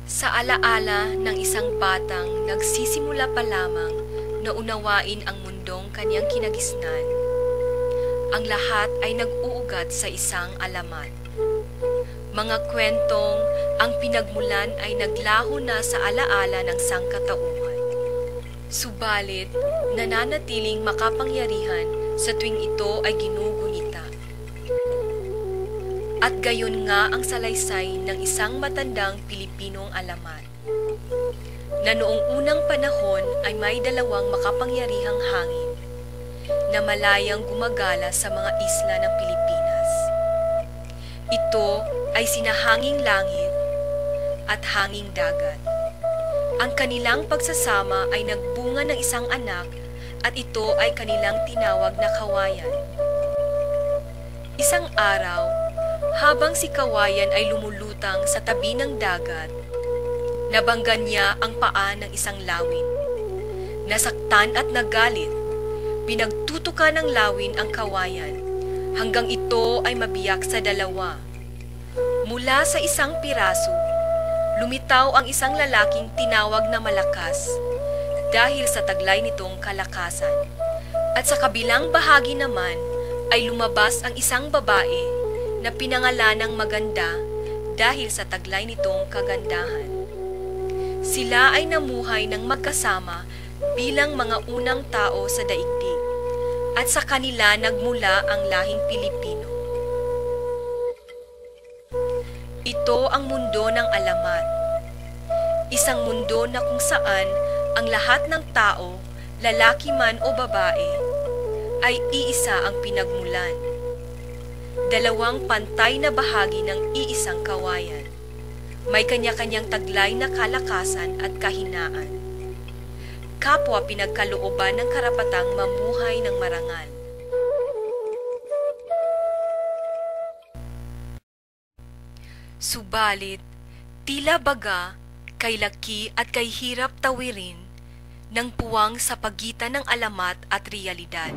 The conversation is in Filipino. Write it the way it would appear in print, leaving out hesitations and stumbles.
Sa alaala ng isang batang nagsisimula pa lamang na unawain ang mundong kanyang kinagisnan, ang lahat ay nag-uugat sa isang alamat. Mga kwentong ang pinagmulan ay naglaho na sa alaala ng sangkatauhan. Subalit, nananatiling makapangyarihan sa tuwing ito ay ginugunita. At gayon nga ang salaysay ng isang matandang Pilipinong alamat, na noong unang panahon ay may dalawang makapangyarihang hangin na malayang gumagala sa mga isla ng Pilipinas. Ito ay sina Hanging Langit at Hanging Dagat. Ang kanilang pagsasama ay nagbunga ng isang anak at ito ay kanilang tinawag na Kawayan. Isang araw, habang si Kawayan ay lumulutang sa tabi ng dagat, nabanggan niya ang paa ng isang lawin. Nasaktan at nagalit, pinagtutukan ng lawin ang Kawayan hanggang ito ay mabiyak sa dalawa. Mula sa isang piraso, lumitaw ang isang lalaking tinawag na Malakas dahil sa taglay nitong kalakasan. At sa kabilang bahagi naman ay lumabas ang isang babae na pinangalan ng Maganda dahil sa taglay nitong kagandahan. Sila ay namuhay ng magkasama bilang mga unang tao sa daigdig, at sa kanila nagmula ang lahing Pilipino. Ito ang mundo ng alamat, isang mundo na kung saan ang lahat ng tao, lalaki man o babae, ay iisa ang pinagmulan. Dalawang pantay na bahagi ng iisang kawayan. May kanya-kanyang taglay na kalakasan at kahinaan. Kapwa pinagkalooban ng karapatang mamuhay ng marangal. Subalit, tila baga, kay laki at kay hirap tawirin ng puwang sa pagitan ng alamat at realidad.